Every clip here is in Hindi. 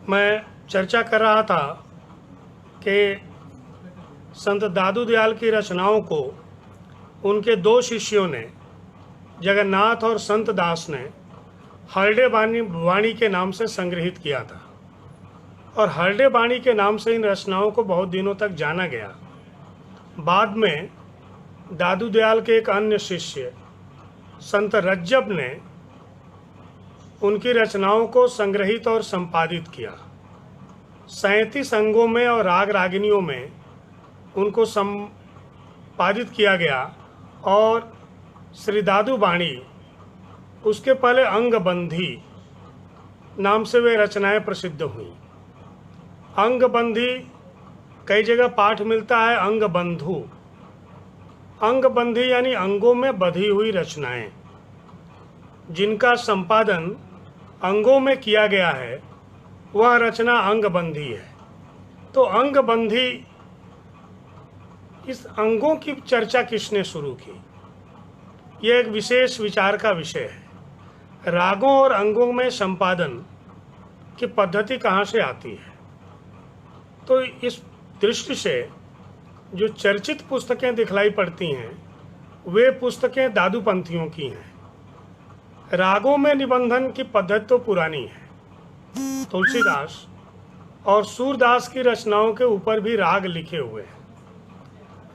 मैं चर्चा कर रहा था कि संत दादू दयाल की रचनाओं को उनके दो शिष्यों ने, जगन्नाथ और संत दास ने, हरडे वाणी के नाम से संग्रहित किया था। और हरडे वाणी के नाम से इन रचनाओं को बहुत दिनों तक जाना गया। बाद में दादू दयाल के एक अन्य शिष्य संत रज्जब ने उनकी रचनाओं को संग्रहित और संपादित किया। 37 अंगों में और राग रागिनियों में उनको संपादित किया गया और श्री दादू वाणी, उसके पहले अंगबंधी नाम से वे रचनाएं प्रसिद्ध हुई। अंगबंधी कई जगह पाठ मिलता है अंगबंधु। अंगबंधी यानी अंगों में बधी हुई रचनाएं, जिनका संपादन अंगों में किया गया है, वह रचना अंगबंधी है। तो अंगबंधी, इस अंगों की चर्चा किसने शुरू की, यह एक विशेष विचार का विषय है। रागों और अंगों में संपादन की पद्धति कहाँ से आती है? तो इस दृष्टि से जो चर्चित पुस्तकें दिखलाई पड़ती हैं, वे पुस्तकें दादूपंथियों की हैं। रागों में निबंधन की पद्धति तो पुरानी है। तुलसीदास और सूरदास की रचनाओं के ऊपर भी राग लिखे हुए हैं।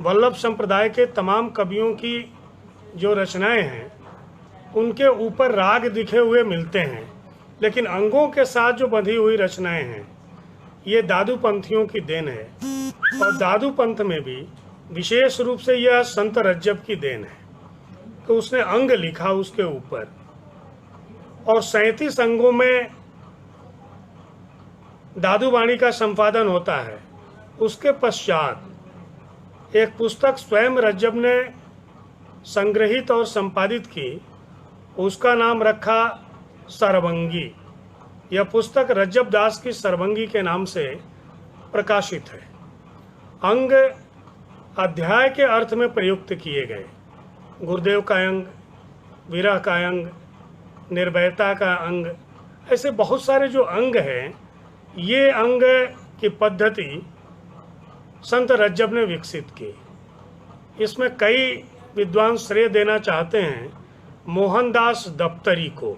वल्लभ संप्रदाय के तमाम कवियों की जो रचनाएं हैं, उनके ऊपर राग दिखे हुए मिलते हैं, लेकिन अंगों के साथ जो बंधी हुई रचनाएं हैं, ये दादूपंथियों की देन है। और दादू पंथ में भी विशेष रूप से यह संत रज्जब की देन है कि उसने अंग लिखा उसके ऊपर। और 37 अंगों में दादू वाणी का संपादन होता है। उसके पश्चात एक पुस्तक स्वयं रज्जब ने संग्रहित और संपादित की, उसका नाम रखा सरवंगी। यह पुस्तक रज्जब दास की सरवंगी के नाम से प्रकाशित है। अंग अध्याय के अर्थ में प्रयुक्त किए गए। गुरुदेव का अंग, विरह का अंग, निर्भयता का अंग, ऐसे बहुत सारे जो अंग हैं, ये अंग की पद्धति संत रज्जब ने विकसित की। इसमें कई विद्वान श्रेय देना चाहते हैं मोहनदास दफ्तरी को।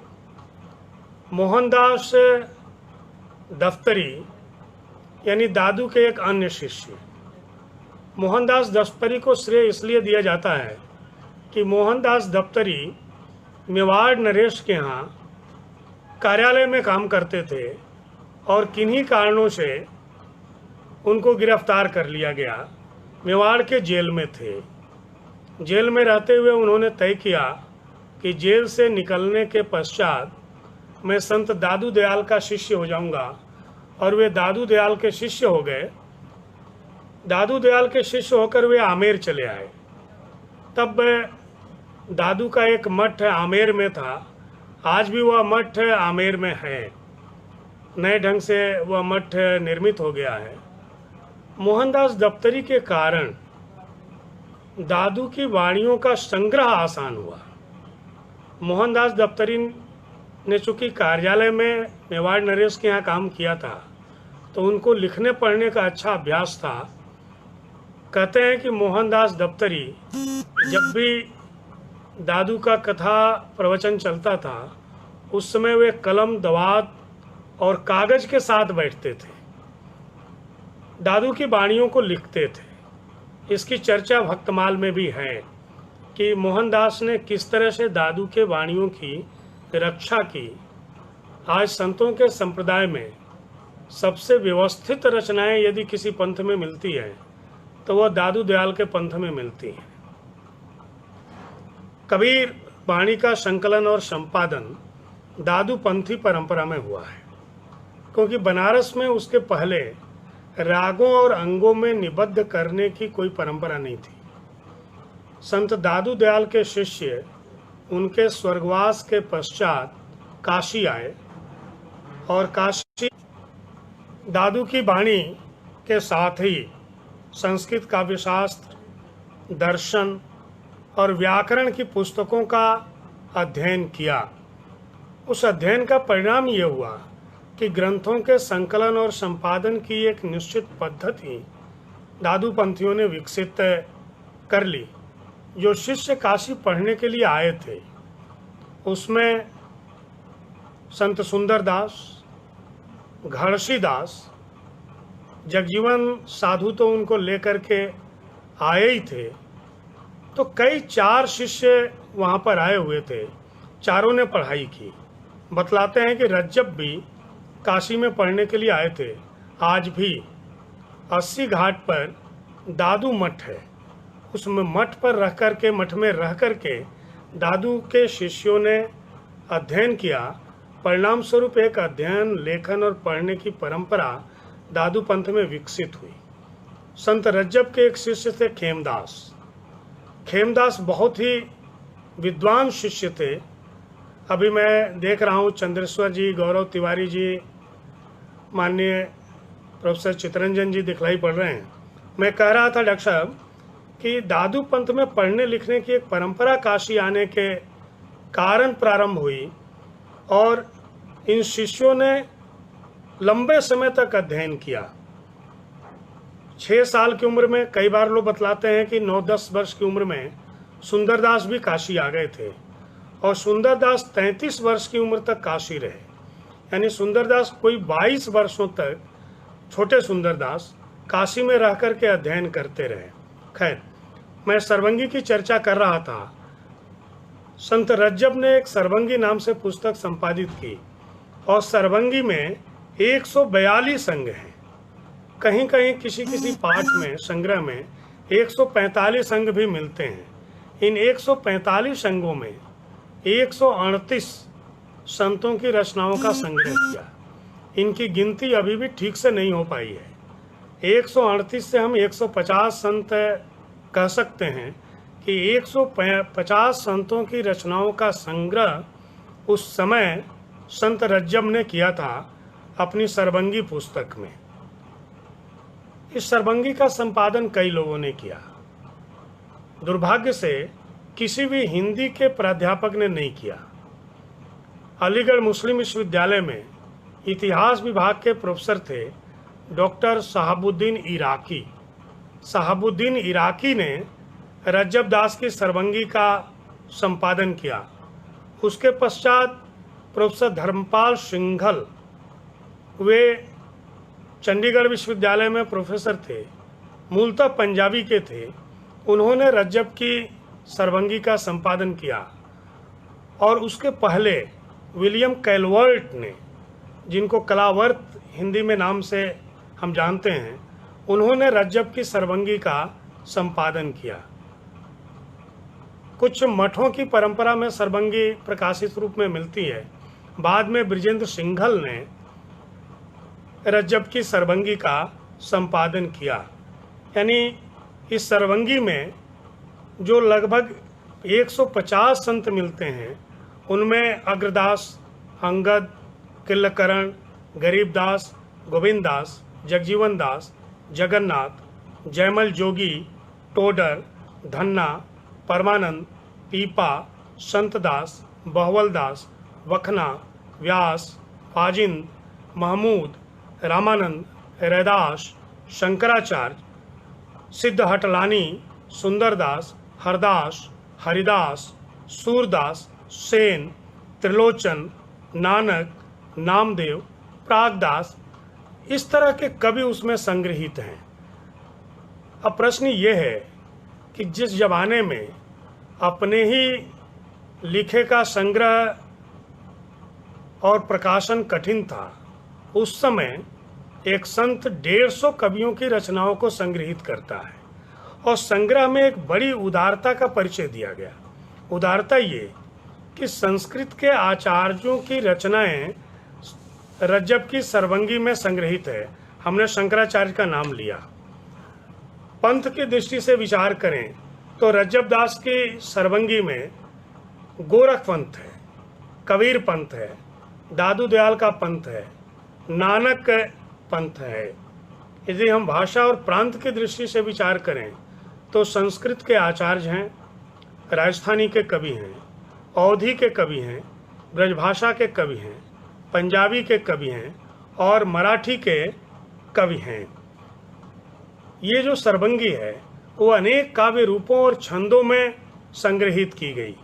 मोहनदास दफ्तरी यानी दादू के एक अन्य शिष्य। मोहनदास दफ्तरी को श्रेय इसलिए दिया जाता है कि मोहनदास दफ्तरी मेवाड़ नरेश के यहाँ कार्यालय में काम करते थे और किन्हीं कारणों से उनको गिरफ्तार कर लिया गया। मेवाड़ के जेल में थे। जेल में रहते हुए उन्होंने तय किया कि जेल से निकलने के पश्चात मैं संत दादू दयाल का शिष्य हो जाऊंगा, और वे दादू दयाल के शिष्य हो गए। दादू दयाल के शिष्य होकर वे आमेर चले आए। तब दादू का एक मठ आमेर में था। आज भी वह मठ आमेर में है। नए ढंग से वह मठ निर्मित हो गया है। मोहनदास दफ्तरी के कारण दादू की वाणियों का संग्रह आसान हुआ। मोहनदास दफ्तरी ने चूंकि कार्यालय में मेवाड़ नरेश के यहाँ काम किया था, तो उनको लिखने पढ़ने का अच्छा अभ्यास था। कहते हैं कि मोहनदास दफ्तरी जब भी दादू का कथा प्रवचन चलता था, उस समय वे कलम, दवात और कागज के साथ बैठते थे, दादू की वाणियों को लिखते थे। इसकी चर्चा भक्तमाल में भी है कि मोहनदास ने किस तरह से दादू के वाणियों की रक्षा की। आज संतों के संप्रदाय में सबसे व्यवस्थित रचनाएं यदि किसी पंथ में मिलती है, तो वह दादू दयाल के पंथ में मिलती हैं। कबीर वाणी का संकलन और संपादन दादू पंथी परंपरा में हुआ है, क्योंकि बनारस में उसके पहले रागों और अंगों में निबद्ध करने की कोई परंपरा नहीं थी। संत दादू दयाल के शिष्य उनके स्वर्गवास के पश्चात काशी आए, और काशी दादू की वाणी के साथ ही संस्कृत काव्यशास्त्र, दर्शन और व्याकरण की पुस्तकों का अध्ययन किया। उस अध्ययन का परिणाम ये हुआ कि ग्रंथों के संकलन और संपादन की एक निश्चित पद्धति दादू पंथियों ने विकसित कर ली। जो शिष्य काशी पढ़ने के लिए आए थे उसमें संत सुंदरदास, घड़शीदास, जगजीवन साधु तो उनको लेकर के आए ही थे, तो कई 4 शिष्य वहाँ पर आए हुए थे। चारों ने पढ़ाई की। बतलाते हैं कि रज्जब भी काशी में पढ़ने के लिए आए थे। आज भी 80 घाट पर दादू मठ है, उसमें मठ पर रह कर के, मठ में रह कर के दादू के शिष्यों ने अध्ययन किया। परिणाम स्वरूप एक अध्ययन, लेखन और पढ़ने की परंपरा दादू पंथ में विकसित हुई। संत रज्जब के एक शिष्य थे खेमदास। खेमदास बहुत ही विद्वान शिष्य थे। अभी मैं देख रहा हूँ चंद्रेश्वर जी, गौरव तिवारी जी, माननीय प्रोफेसर चितरंजन जी दिखलाई पड़ रहे हैं। मैं कह रहा था डॉक्टर साहब कि दादू पंथ में पढ़ने लिखने की एक परंपरा काशी आने के कारण प्रारंभ हुई और इन शिष्यों ने लंबे समय तक अध्ययन किया। 6 साल की उम्र में, कई बार लोग बतलाते हैं कि 9-10 वर्ष की उम्र में सुंदरदास भी काशी आ गए थे और सुंदरदास 33 वर्ष की उम्र तक काशी रहे। यानी सुंदरदास कोई 22 वर्षों तक, छोटे सुंदरदास काशी में रह कर के अध्ययन करते रहे। खैर, मैं सर्वंगी की चर्चा कर रहा था। संत रज्जब ने एक सर्वंगी नाम से पुस्तक संपादित की और सर्वंगी में 142 अंग हैं। कहीं कहीं किसी किसी पाठ में, संग्रह में 145 अंग भी मिलते हैं। इन 145 अंगों में 138 संतों की रचनाओं का संग्रह किया। इनकी गिनती अभी भी ठीक से नहीं हो पाई है। 138 से हम 150 संत कह सकते हैं कि 150 संतों की रचनाओं का संग्रह उस समय संत रज्जब ने किया था अपनी सर्वंगी पुस्तक में। इस सर्वंगी का संपादन कई लोगों ने किया। दुर्भाग्य से किसी भी हिंदी के प्राध्यापक ने नहीं किया। अलीगढ़ मुस्लिम विश्वविद्यालय में इतिहास विभाग के प्रोफेसर थे डॉक्टर शहाबुद्दीन इराकी। शहाबुद्दीन इराकी ने रज्जब दास की सर्वंगी का संपादन किया। उसके पश्चात प्रोफेसर धर्मपाल सिंघल, वे चंडीगढ़ विश्वविद्यालय में प्रोफेसर थे, मूलतः पंजाबी के थे। उन्होंने रज्जब की सर्वंगी का संपादन किया और उसके पहले विलियम कैलवर्ट ने, जिनको कलावर्त हिंदी में नाम से हम जानते हैं, उन्होंने रज्जब की सर्वंगी का संपादन किया। कुछ मठों की परंपरा में सर्वंगी प्रकाशित रूप में मिलती है। बाद में बृजेंद्र सिंघल ने रज्जब की सर्वंगी का संपादन किया। यानी इस सर्वंगी में जो लगभग 150 संत मिलते हैं, उनमें अग्रदास, अंगद, किल्लकरण, गरीबदास, गोविंददास, जगजीवन दास, जगन्नाथ, जयमल जोगी, टोडर, धन्ना, परमानंद, पीपा, संतदास, बहवलदास, वखना, व्यास, फाजिंद, महमूद, रामानंद, रैदास, शंकराचार्य, सिद्धहटलानी, सुंदरदास, हरदास, हरिदास, सूरदास, सेन, त्रिलोचन, नानक, नामदेव, प्रागदास, इस तरह के कवि उसमें संग्रहित हैं। अब प्रश्न ये है कि जिस जमाने में अपने ही लिखे का संग्रह और प्रकाशन कठिन था, उस समय एक संत 150 कवियों की रचनाओं को संग्रहित करता है और संग्रह में एक बड़ी उदारता का परिचय दिया गया। उदारता ये कि संस्कृत के आचार्यों की रचनाएं रज्जब की सर्वंगी में संग्रहित है। हमने शंकराचार्य का नाम लिया। पंथ की दृष्टि से विचार करें तो रज्जब दास की सर्वंगी में गोरख पंथ है, कबीर पंथ है, दादू दयाल का पंथ है, नानक पंथ है। यदि हम भाषा और प्रांत की दृष्टि से विचार करें तो संस्कृत के आचार्य हैं, राजस्थानी के कवि हैं, अवधी के कवि हैं, ब्रजभाषा के कवि हैं, पंजाबी के कवि हैं और मराठी के कवि हैं। ये जो सरबंगी है वो अनेक काव्य रूपों और छंदों में संग्रहित की गई।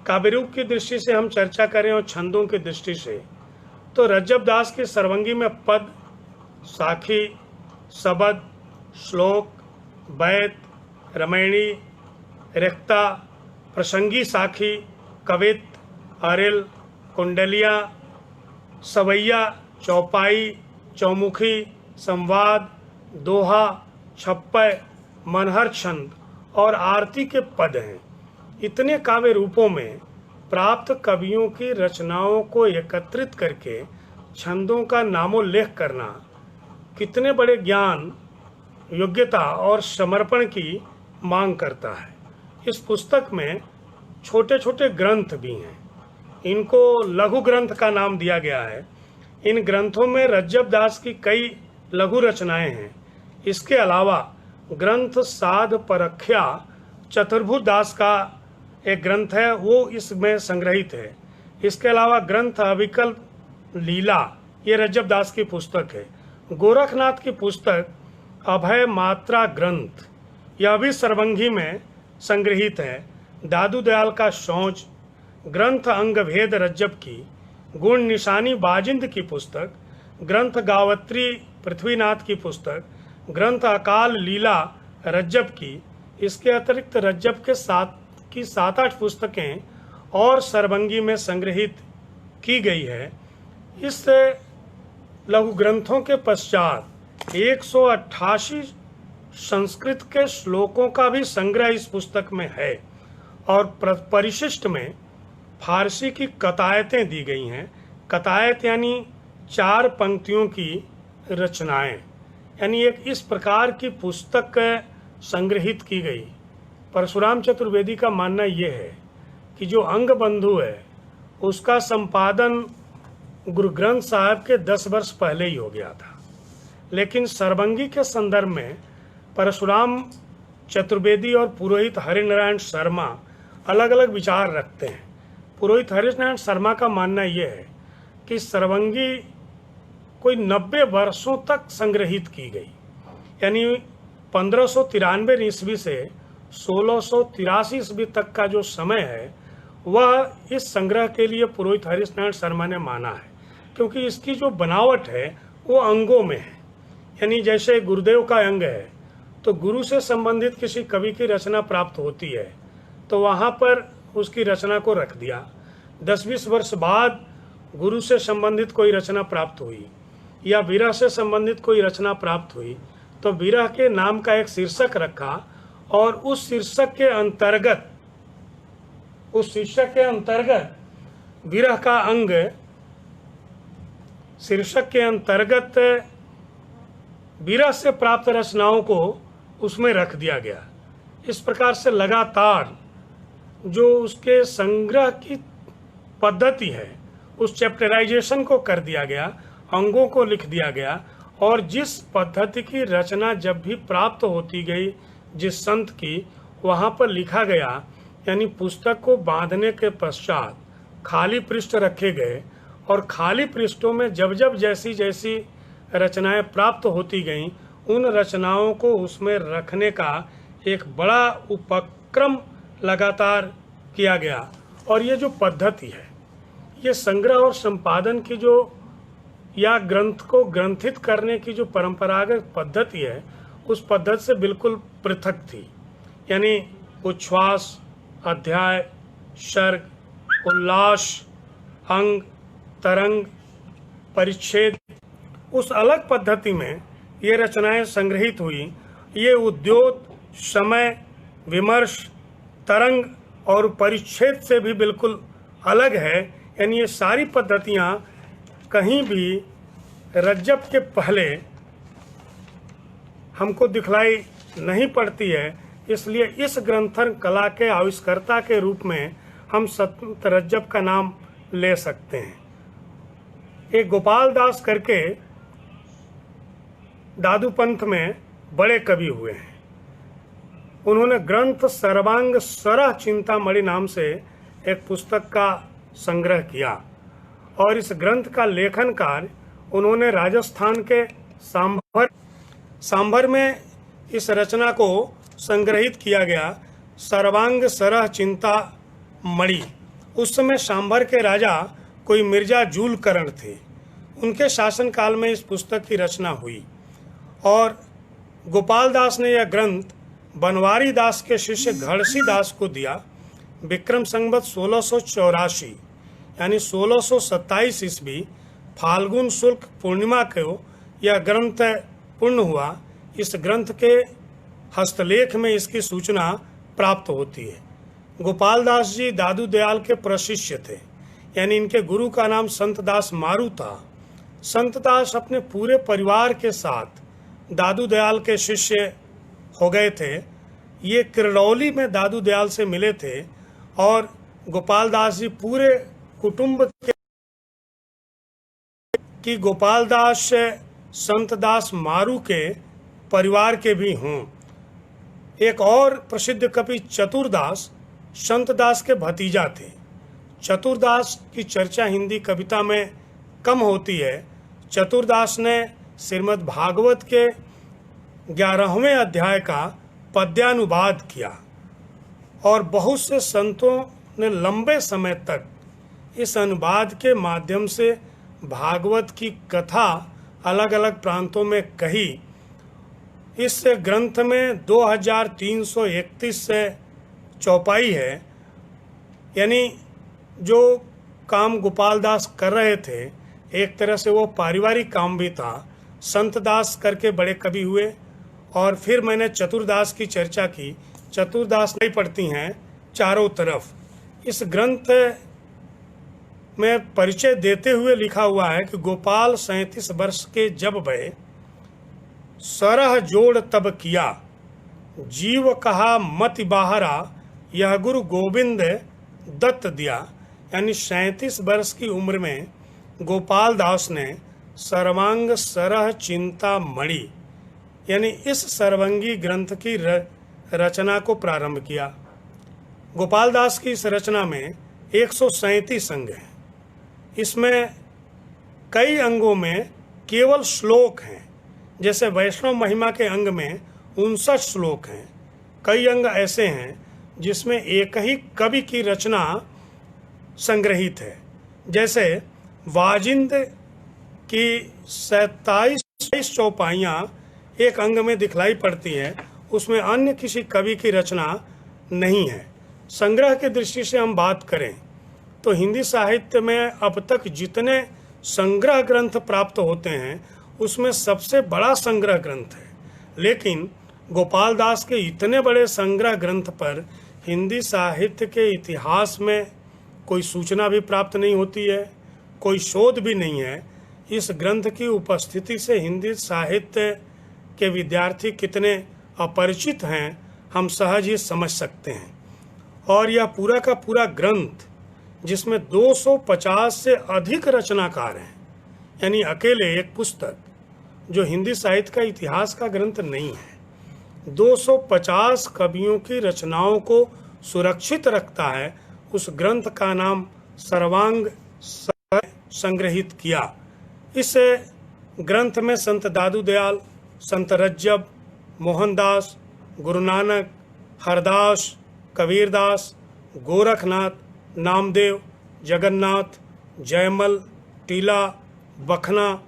काव्य रूप की दृष्टि से हम चर्चा करें और छंदों की दृष्टि से तो रज्जब दास की सरबंगी में पद, साखी, सबद, श्लोक, बैत, रमैणी, रिक्ता, प्रसंगी साखी, कवित, अरिल, कुंडलिया, सवैया, चौपाई, चौमुखी, संवाद, दोहा, छप्पय, मनहर छंद और आरती के पद हैं। इतने काव्य रूपों में प्राप्त कवियों की रचनाओं को एकत्रित करके छंदों का नामोल्लेख करना कितने बड़े ज्ञान, योग्यता और समर्पण की मांग करता है। इस पुस्तक में छोटे छोटे ग्रंथ भी हैं। इनको लघु ग्रंथ का नाम दिया गया है। इन ग्रंथों में रज्जब दास की कई लघु रचनाएं हैं। इसके अलावा ग्रंथ साध परख्या चतुर्भुज दास का एक ग्रंथ है, वो इसमें संग्रहित है। इसके अलावा ग्रंथ अविकल लीला, ये रज्जब दास की पुस्तक है। गोरखनाथ की पुस्तक अभय मात्रा ग्रंथ, यह भी सरबंगी में संग्रहित है। दादू दयाल का शौच ग्रंथ अंग भेद रज्जब की, गुण निशानी बाजिंद की पुस्तक, ग्रंथ गावत्री पृथ्वीनाथ की पुस्तक, ग्रंथ अकाल लीला रज्जब की। इसके अतिरिक्त रज्जब के 7-8 पुस्तकें और सरबंगी में संग्रहित की गई है। इस लघु ग्रंथों के पश्चात 188 संस्कृत के श्लोकों का भी संग्रह इस पुस्तक में है और परिशिष्ट में फारसी की कतायतें दी गई हैं। कतायत यानी 4 पंक्तियों की रचनाएं, यानी एक इस प्रकार की पुस्तक संग्रहित की गई। परशुराम चतुर्वेदी का मानना यह है कि जो अंग बंधु है उसका संपादन गुरु ग्रंथ साहब के 10 वर्ष पहले ही हो गया था, लेकिन सरबंगी के संदर्भ में परशुराम चतुर्वेदी और पुरोहित हरिनारायण शर्मा अलग अलग विचार रखते हैं। पुरोहित हरिनारायण शर्मा का मानना यह है कि सरबंगी कोई 90 वर्षों तक संग्रहित की गई, यानी 1593 ईस्वी से 1683 ईस्वी तक का जो समय है वह इस संग्रह के लिए पुरोहित हरिनारायण शर्मा ने माना है, क्योंकि इसकी जो बनावट है वो अंगों में है। यानी जैसे गुरुदेव का अंग है तो गुरु से संबंधित किसी कवि की रचना प्राप्त होती है तो वहाँ पर उसकी रचना को रख दिया। 10-20 वर्ष बाद गुरु से संबंधित कोई रचना प्राप्त हुई या विरह से संबंधित कोई रचना प्राप्त हुई तो विरह के नाम का एक शीर्षक रखा और उस शीर्षक के अंतर्गत विरह का अंग शीर्षक के अंतर्गत विरह से प्राप्त रचनाओं को उसमें रख दिया गया। इस प्रकार से लगातार जो उसके संग्रह की पद्धति है उस चैप्टराइजेशन को कर दिया गया, अंगों को लिख दिया गया और जिस पद्धति की रचना जब भी प्राप्त होती गई जिस संत की, वहाँ पर लिखा गया। यानी पुस्तक को बांधने के पश्चात खाली पृष्ठ रखे गए और खाली पृष्ठों में जब जब जैसी जैसी रचनाएं प्राप्त होती गईं उन रचनाओं को उसमें रखने का एक बड़ा उपक्रम लगातार किया गया। और ये जो पद्धति है, ये संग्रह और संपादन की जो या ग्रंथ को ग्रंथित करने की जो परंपरागत पद्धति है उस पद्धति से बिल्कुल पृथक थी। यानी उच्छ्वास, अध्याय, सर्ग, उल्लास, अंग, तरंग, परिच्छेद, उस अलग पद्धति में ये रचनाएं संग्रहित हुई। ये उद्योत, समय, विमर्श, तरंग और परिच्छेद से भी बिल्कुल अलग है। यानी ये सारी पद्धतियाँ कहीं भी रज्जब के पहले हमको दिखलाई नहीं पड़ती है। इसलिए इस ग्रंथन कला के आविष्कर्ता के रूप में हम संत रज्जब का नाम ले सकते हैं। एक गोपाल दास करके दादू पंथ में बड़े कवि हुए हैं। उन्होंने ग्रंथ सर्वांग सरह चिंतामणि नाम से एक पुस्तक का संग्रह किया और इस ग्रंथ का लेखन कार्य उन्होंने राजस्थान के सांभर में इस रचना को संग्रहित किया गया। सर्वांग सरह चिंता मणि। उस समय सांभर के राजा कोई मिर्जा जूलकरण थे। उनके शासनकाल में इस पुस्तक की रचना हुई और गोपाल दास ने यह ग्रंथ बनवारी दास के शिष्य घड़सी दास को दिया। विक्रम संवत 1684 यानी 1627 ईस्वी फाल्गुन शुक्ल पूर्णिमा को यह ग्रंथ पूर्ण हुआ। इस ग्रंथ के हस्तलेख में इसकी सूचना प्राप्त होती है। गोपाल दास जी दादू दयाल के प्रशिष्य थे, यानी इनके गुरु का नाम संत दास मारू था। संत दास अपने पूरे परिवार के साथ दादू दयाल के शिष्य हो गए थे। ये किरडौली में दादू दयाल से मिले थे और गोपाल दास जी पूरे कुटुंब की गोपाल दास संत दास मारू के परिवार के भी हों। एक और प्रसिद्ध कवि चतुरदास संत दास के भतीजा थे। चतुरदास की चर्चा हिंदी कविता में कम होती है। चतुरदास ने श्रीमद् भागवत के 11वें अध्याय का पद्यानुवाद किया और बहुत से संतों ने लंबे समय तक इस अनुवाद के माध्यम से भागवत की कथा अलग अलग प्रांतों में कही। इस ग्रंथ में 2331 से चौपाई है, यानी जो काम गोपाल दास कर रहे थे एक तरह से वो पारिवारिक काम भी था। संत दास करके बड़े कवि हुए और फिर मैंने चतुरदास की चर्चा की। चतुरदास नहीं पढ़ती हैं चारों तरफ। इस ग्रंथ में परिचय देते हुए लिखा हुआ है कि गोपाल 37 वर्ष के जब भये, सरह जोड़ तब किया, जीव कहा मति बाहरा, यह गुरु गोविंद दत्त दिया। यानी 37 वर्ष की उम्र में गोपाल दास ने सर्वांग सरह चिंता मणि यानी इस सर्वंगी ग्रंथ की रचना को प्रारंभ किया। गोपाल दास की इस रचना में 137 अंग हैं। इसमें कई अंगों में केवल श्लोक हैं, जैसे वैष्णव महिमा के अंग में 59 श्लोक हैं। कई अंग ऐसे हैं जिसमें एक ही कवि की रचना संग्रहित है, जैसे वाजिंद की 27 चौपाइयाँ एक अंग में दिखलाई पड़ती है, उसमें अन्य किसी कवि की रचना नहीं है। संग्रह की दृष्टि से हम बात करें तो हिंदी साहित्य में अब तक जितने संग्रह ग्रंथ प्राप्त होते हैं उसमें सबसे बड़ा संग्रह ग्रंथ है। लेकिन गोपाल दास के इतने बड़े संग्रह ग्रंथ पर हिंदी साहित्य के इतिहास में कोई सूचना भी प्राप्त नहीं होती है, कोई शोध भी नहीं है। इस ग्रंथ की उपस्थिति से हिंदी साहित्य के विद्यार्थी कितने अपरिचित हैं हम सहज ही समझ सकते हैं। और यह पूरा का पूरा ग्रंथ जिसमें 250 से अधिक रचनाकार हैं, यानी अकेले एक पुस्तक जो हिंदी साहित्य का इतिहास का ग्रंथ नहीं है, 250 कवियों की रचनाओं को सुरक्षित रखता है, उस ग्रंथ का नाम सर्वांग संग्रहित किया। इस ग्रंथ में संत दादू दयाल, संत रज्जब, मोहनदास, गुरु नानक, हरदास, कबीरदास, गोरखनाथ, नामदेव, जगन्नाथ, जयमल, टीला, बखना,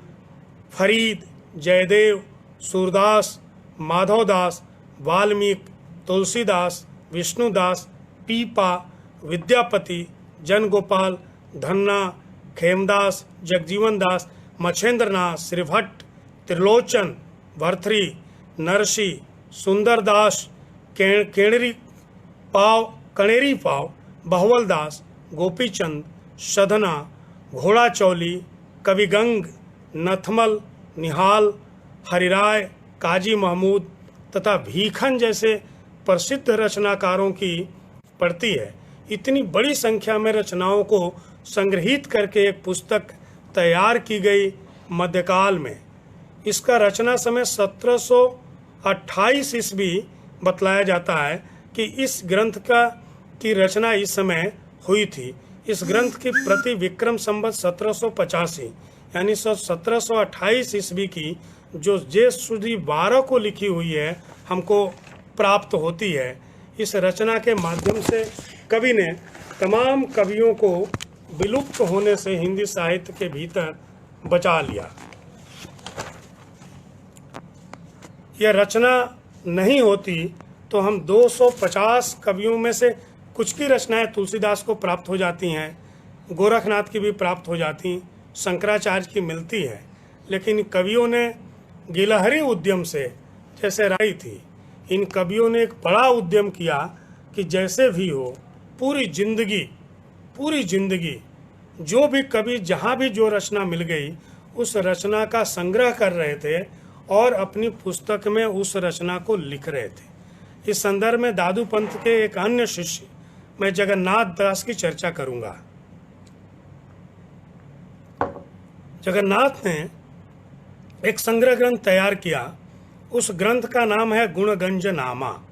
फरीद, जयदेव, सूरदास, माधवदास, वाल्मीकि, तुलसीदास, विष्णुदास, पीपा, विद्यापति, जनगोपाल, धन्ना, खेमदास, जगजीवन दास, मछेंद्रनाथ, श्रीभट्ट, त्रिलोचन, भरथरी, नरसी, सुंदरदास, कणेरी पाव, बहवलदास, गोपीचंद, सधना, घोड़ाचौली, कविगंग, नथमल, निहाल, हरिराय, काजी महमूद तथा भीखन जैसे प्रसिद्ध रचनाकारों की पड़ती है। इतनी बड़ी संख्या में रचनाओं को संग्रहित करके एक पुस्तक तैयार की गई मध्यकाल में। इसका रचना समय 1728 ईस्वी बतलाया जाता है कि इस ग्रंथ की रचना इस समय हुई थी। इस ग्रंथ की प्रति विक्रम संवत 1785 यानी 1728 ईस्वी की जो ज्येष्ठ सुदी 12 को लिखी हुई है हमको प्राप्त होती है। इस रचना के माध्यम से कवि ने तमाम कवियों को विलुप्त होने से हिंदी साहित्य के भीतर बचा लिया। यह रचना नहीं होती तो हम 250 कवियों में से कुछ की रचनाएं तुलसीदास को प्राप्त हो जाती हैं, गोरखनाथ की भी प्राप्त हो जाती, शंकराचार्य की मिलती है, लेकिन कवियों ने गिलहरी उद्यम से जैसे राई थी, इन कवियों ने एक बड़ा उद्यम किया कि जैसे भी हो पूरी जिंदगी जो भी कवि जहाँ भी जो रचना मिल गई उस रचना का संग्रह कर रहे थे और अपनी पुस्तक में उस रचना को लिख रहे थे। इस संदर्भ में दादू पंथ के एक अन्य शिष्य मैं जगन्नाथ दास की चर्चा करूंगा। जगन्नाथ ने एक संग्रह ग्रंथ तैयार किया, उस ग्रंथ का नाम है गुणगंजनामा।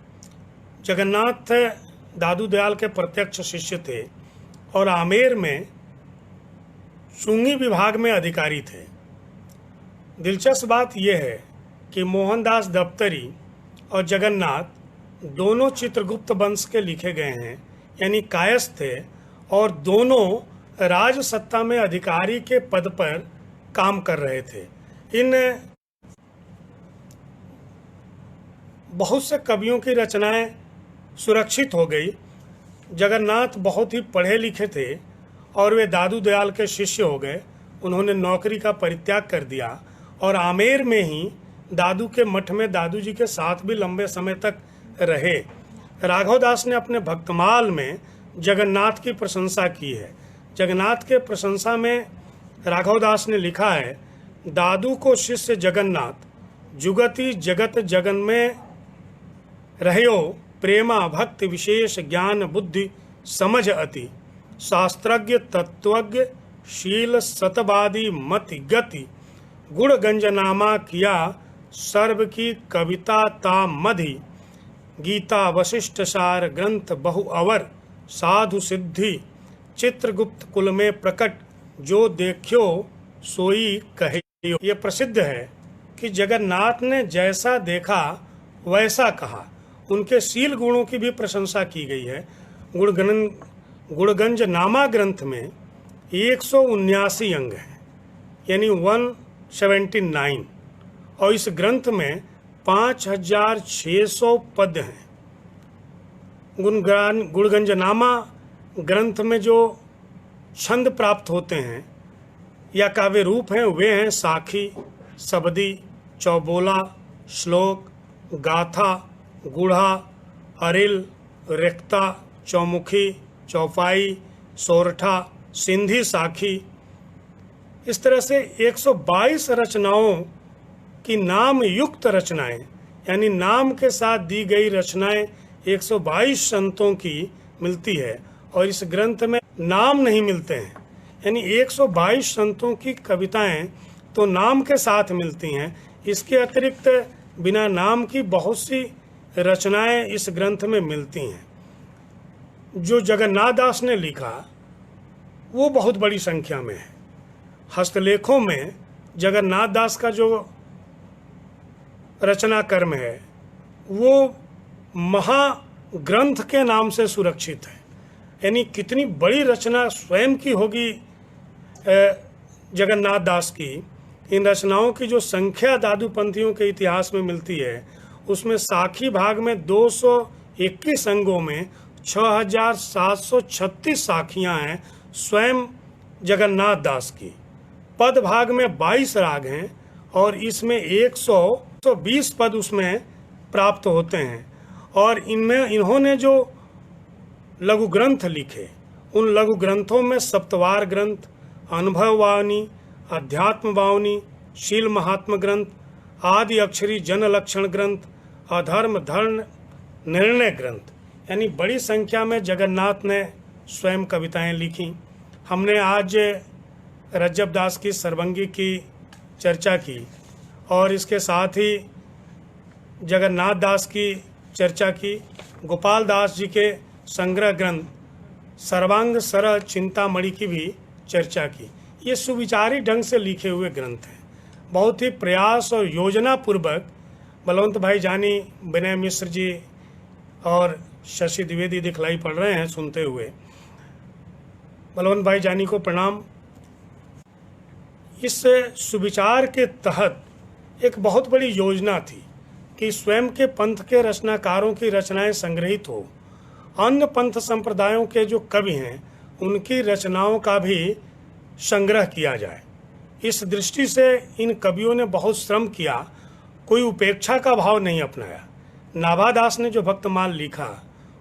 जगन्नाथ दादू दयाल के प्रत्यक्ष शिष्य थे और आमेर में चुंगी विभाग में अधिकारी थे। दिलचस्प बात यह है कि मोहनदास दफ्तरी और जगन्नाथ दोनों चित्रगुप्त वंश के लिखे गए हैं, यानी कायस्थ थे और दोनों राज सत्ता में अधिकारी के पद पर काम कर रहे थे। इन बहुत से कवियों की रचनाएं सुरक्षित हो गई। जगन्नाथ बहुत ही पढ़े लिखे थे और वे दादू दयाल के शिष्य हो गए। उन्होंने नौकरी का परित्याग कर दिया और आमेर में ही दादू के मठ में दादू जी के साथ भी लंबे समय तक रहे। राघव दास ने अपने भक्तमाल में जगन्नाथ की प्रशंसा की है। जगन्नाथ के प्रशंसा में राघव दास ने लिखा है, दादू को शिष्य जगन्नाथ जुगति जगत जगन में रहो, प्रेमा भक्ति विशेष ज्ञान बुद्धि समझ अति, शास्त्रज्ञ तत्वज्ञ शील सतवादी मति गति, गुण गंजनामा किया सर्व की कविता ता मधि, गीता वशिष्ठ सार ग्रंथ बहु अवर, साधु सिद्धि चित्रगुप्त कुल में प्रकट, जो देखियो सोई कहियो। ये प्रसिद्ध है कि जगन्नाथ ने जैसा देखा वैसा कहा। उनके शील गुणों की भी प्रशंसा की गई है। गुणगंजनामा ग्रंथ में 179 अंग हैं, यानी 179, और इस ग्रंथ में 5600 पद हैं। गुणगंजनामा ग्रंथ में जो छंद प्राप्त होते हैं या काव्य रूप हैं वे हैं साखी, सबदी, चौबोला, श्लोक, गाथा, गुढ़ा, अरिल, रेख्ता, चौमुखी, चौपाई, सोरठा, सिंधी साखी। इस तरह से 122 रचनाओं की नाम युक्त रचनाएं, यानी नाम के साथ दी गई रचनाएं 122 संतों की मिलती है और इस ग्रंथ में नाम नहीं मिलते हैं, यानी 122 संतों की कविताएं तो नाम के साथ मिलती हैं। इसके अतिरिक्त बिना नाम की बहुत सी रचनाएं इस ग्रंथ में मिलती हैं। जो जगन्नाथ दास ने लिखा वो बहुत बड़ी संख्या में है। हस्तलेखों में जगन्नाथ दास का जो रचना कर्म है वो महाग्रंथ के नाम से सुरक्षित है, यानी कितनी बड़ी रचना स्वयं की होगी जगन्नाथ दास की। इन रचनाओं की जो संख्या दादू पंथियों के इतिहास में मिलती है उसमें साखी भाग में 221 अंगों में 6736 साखियां हैं स्वयं जगन्नाथ दास की। पद भाग में 22 राग हैं और इसमें 120 पद उसमें प्राप्त होते हैं। और इनमें इन्होंने जो लघु ग्रंथ लिखे उन लघु ग्रंथों में सप्तवार ग्रंथ, अनुभव वावनी, अध्यात्म वावनी, शील महात्म ग्रंथ, आदि अक्षरी जन लक्षण ग्रंथ, अधर्म धर्म निर्णय ग्रंथ, यानी बड़ी संख्या में जगन्नाथ ने स्वयं कविताएं लिखी। हमने आज रज्जब दास की सर्वंगी की चर्चा की और इसके साथ ही जगन्नाथ दास की चर्चा की। गोपाल दास जी के संग्रह ग्रंथ सर्वांग सर चिंतामणि की भी चर्चा की। ये सुविचारी ढंग से लिखे हुए ग्रंथ हैं। बहुत ही प्रयास और योजना पूर्वक बलवंत भाई जानी, विनय मिश्र जी और शशि द्विवेदी दिखलाई पड़ रहे हैं सुनते हुए। बलवंत भाई जानी को प्रणाम। इस सुविचार के तहत एक बहुत बड़ी योजना थी कि स्वयं के पंथ के रचनाकारों की रचनाएं संग्रहित हो, अन्य पंथ संप्रदायों के जो कवि हैं उनकी रचनाओं का भी संग्रह किया जाए। इस दृष्टि से इन कवियों ने बहुत श्रम किया, कोई उपेक्षा का भाव नहीं अपनाया। नाभादास ने जो भक्तमाल लिखा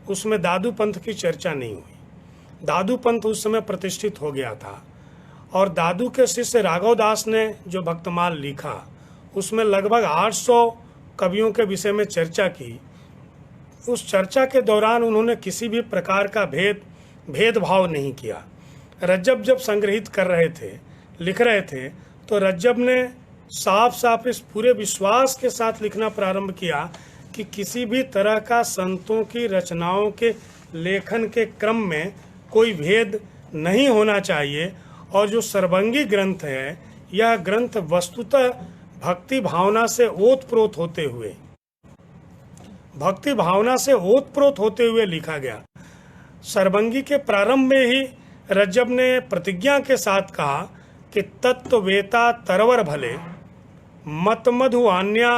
उसमें दादू पंथ की चर्चा नहीं हुई। दादू पंथ उस समय प्रतिष्ठित हो गया था। और दादू के शिष्य राघव दास ने जो भक्तमाल लिखा उसमें लगभग 800 कवियों के विषय में चर्चा की। उस चर्चा के दौरान उन्होंने किसी भी प्रकार का भेदभाव नहीं किया। रज्जब जब संग्रहित कर रहे थे, लिख रहे थे, तो रज्जब ने साफ साफ इस पूरे विश्वास के साथ लिखना प्रारंभ किया कि किसी भी तरह का संतों की रचनाओं के लेखन के क्रम में कोई भेद नहीं होना चाहिए। और जो सर्वंगी ग्रंथ है, यह ग्रंथ वस्तुतः भक्ति भावना से ओतप्रोत होते हुए लिखा गया। सर्वंगी के प्रारंभ में ही रज्जब ने प्रतिज्ञा के साथ कहा कि तत्ववेता तरवर भले, मत मधु अन्या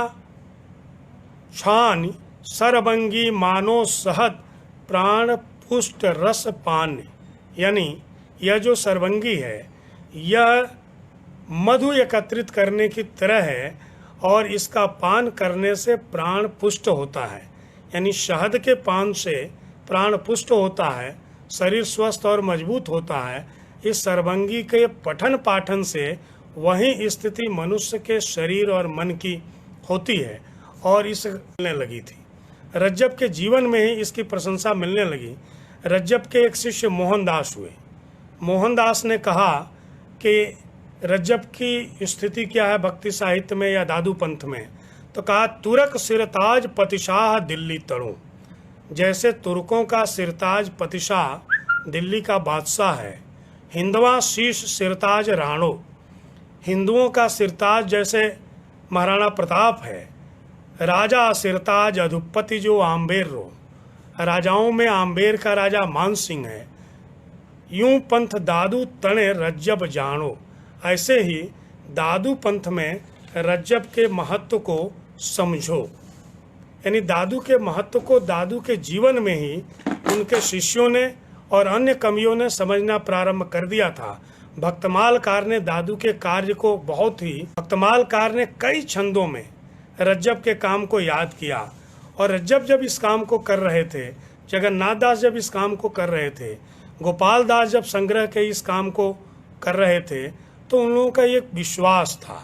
छान, सर्वंगी मानो सहद, प्राण पुष्ट रस पान। यानी यह जो सर्वंगी है यह मधु एकत्रित करने की तरह है और इसका पान करने से प्राण पुष्ट होता है। यानी शहद के पान से प्राण पुष्ट होता है, शरीर स्वस्थ और मजबूत होता है। इस सर्वंगी के पठन पाठन से वही स्थिति मनुष्य के शरीर और मन की होती है और इस मिलने लगी थी। रज्जब के जीवन में ही इसकी प्रशंसा मिलने लगी। रज्जब के एक शिष्य मोहनदास हुए। मोहनदास ने कहा कि रज्जब की स्थिति क्या है भक्ति साहित्य में या दादू पंथ में, तो कहा तुरक सिरताज पतिशाह दिल्ली तड़ो। जैसे तुर्कों का सिरताज पतिशाह दिल्ली का बादशाह है, हिंदवा शीश सिरताज राणो। हिंदुओं का सिरताज जैसे महाराणा प्रताप है, राजा सिरताज अधुपति जो आम्बेर रो। राजाओं में आम्बेर का राजा मान सिंह है। यूं पंथ दादू तणे रज्जब जानो। ऐसे ही दादू पंथ में रज्जब के महत्व को समझो। यानी दादू के महत्व को दादू के जीवन में ही उनके शिष्यों ने और अन्य कवियों ने समझना प्रारंभ कर दिया था। भक्तमालकार ने दादू के कार्य को भक्तमालकार ने कई छंदों में रज्जब के काम को याद किया। और रज्जब जब इस काम को कर रहे थे, जगन्नाथ दास जब इस काम को कर रहे थे, गोपाल दास जब संग्रह के इस काम को कर रहे थे, तो उन लोगों का एक विश्वास था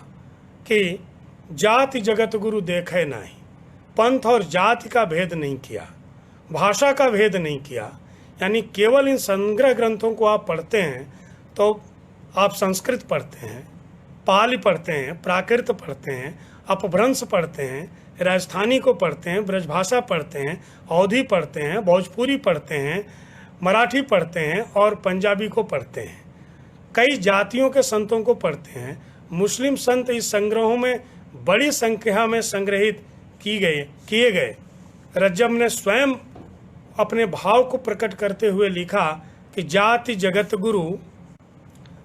कि जाति जगत गुरु देखे नहीं। पंथ और जाति का भेद नहीं किया, भाषा का भेद नहीं किया। यानी केवल इन संग्रह ग्रंथों को आप पढ़ते हैं तो आप संस्कृत पढ़ते हैं, पाली पढ़ते हैं, प्राकृत पढ़ते हैं, अपभ्रंश पढ़ते हैं, राजस्थानी को पढ़ते हैं, ब्रजभाषा पढ़ते हैं, अवधी पढ़ते हैं, भोजपुरी पढ़ते हैं, मराठी पढ़ते हैं और पंजाबी को पढ़ते हैं। कई जातियों के संतों को पढ़ते हैं। मुस्लिम संत इस संग्रहों में बड़ी संख्या में संग्रहित किए गए। रज्जब ने स्वयं अपने भाव को प्रकट करते हुए लिखा कि जाति जगत गुरु,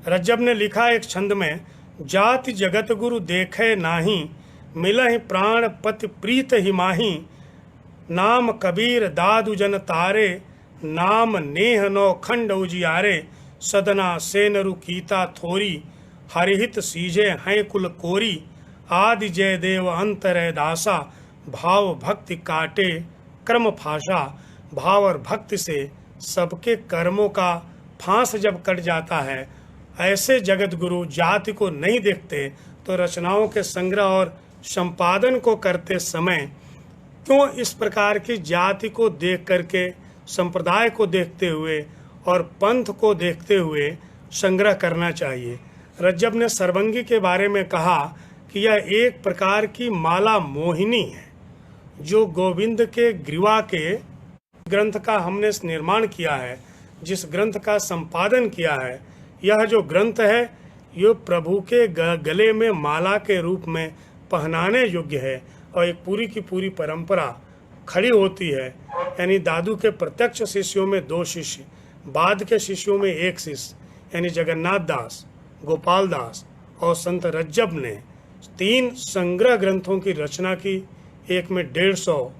रज्जब ने लिखा एक छंद में, जाति जगत गुरु देखे नाही, मिलहि प्राण पति प्रीत ही माही। नाम कबीर दादू जन तारे, नाम नेह नौ खंड उजियारे। सदना सेनरु कीता थोरी, हरिहित सीजे हैं कुल कोरी। आदि जय देव अंतरय दासा, भाव भक्ति काटे कर्म फांसा। भाव और भक्ति से सबके कर्मों का फांस जब कट जाता है, ऐसे जगत गुरु जाति को नहीं देखते तो रचनाओं के संग्रह और संपादन को करते समय क्यों इस प्रकार की जाति को देख करके, संप्रदाय को देखते हुए और पंथ को देखते हुए संग्रह करना चाहिए। रज्जब ने सर्वंगी के बारे में कहा कि यह एक प्रकार की माला मोहिनी है जो गोविंद के ग्रीवा के ग्रंथ का हमने निर्माण किया है। जिस ग्रंथ का संपादन किया है, यह जो ग्रंथ है ये प्रभु के गले में माला के रूप में पहनाने योग्य है और एक पूरी की पूरी परंपरा खड़ी होती है। यानी दादू के प्रत्यक्ष शिष्यों में 2 शिष्य, बाद के शिष्यों में 1 शिष्य यानी जगन्नाथ दास, गोपाल दास और संत रज्जब ने 3 संग्रह ग्रंथों की रचना की। एक में 150,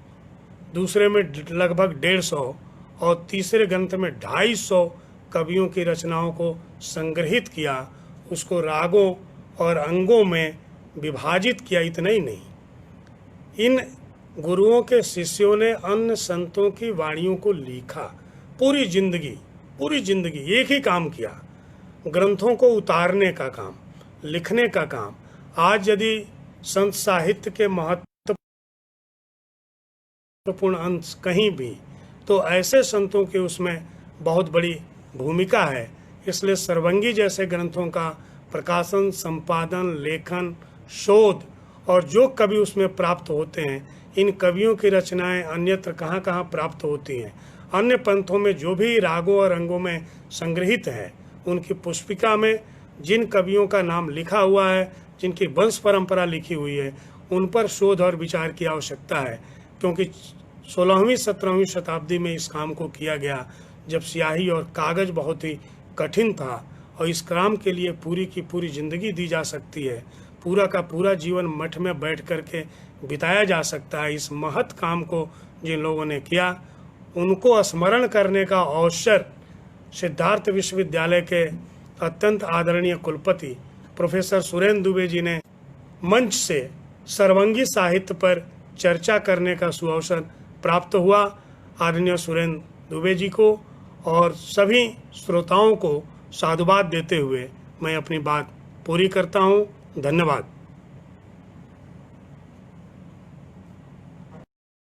दूसरे में लगभग 150 और तीसरे ग्रंथ में 250 कवियों की रचनाओं को संग्रहित किया, उसको रागों और अंगों में विभाजित किया। इतना ही नहीं, इन गुरुओं के शिष्यों ने अन्य संतों की वाणियों को लिखा। पूरी जिंदगी एक ही काम किया, ग्रंथों को उतारने का काम, लिखने का काम। आज यदि संत साहित्य के महत्वपूर्ण अंश कहीं भी, तो ऐसे संतों की उसमें बहुत बड़ी भूमिका है। इसलिए सर्वंगी जैसे ग्रंथों का प्रकाशन, संपादन, लेखन, शोध और जो कवि उसमें प्राप्त होते हैं, इन कवियों की रचनाएं अन्यत्र कहाँ कहाँ प्राप्त होती हैं। अन्य पंथों में जो भी रागों और अंगों में संग्रहित है, उनकी पुष्पिका में जिन कवियों का नाम लिखा हुआ है, जिनकी वंश परंपरा लिखी हुई है, उन पर शोध और विचार की आवश्यकता है। क्योंकि 16वीं 17वीं शताब्दी में इस काम को किया गया, जब स्याही और कागज बहुत ही कठिन था और इस काम के लिए पूरी की पूरी जिंदगी दी जा सकती है, पूरा का पूरा जीवन मठ में बैठ करके बिताया जा सकता है। इस महत् काम को जिन लोगों ने किया, उनको स्मरण करने का अवसर सिद्धार्थ विश्वविद्यालय के अत्यंत आदरणीय कुलपति प्रोफेसर सुरेंद्र दुबे जी ने मंच से सर्वंगी साहित्य पर चर्चा करने का सुअवसर प्राप्त हुआ। आदरणीय सुरेंद्र दुबे जी को और सभी श्रोताओं को साधुवाद देते हुए मैं अपनी बात पूरी करता हूँ। धन्यवाद।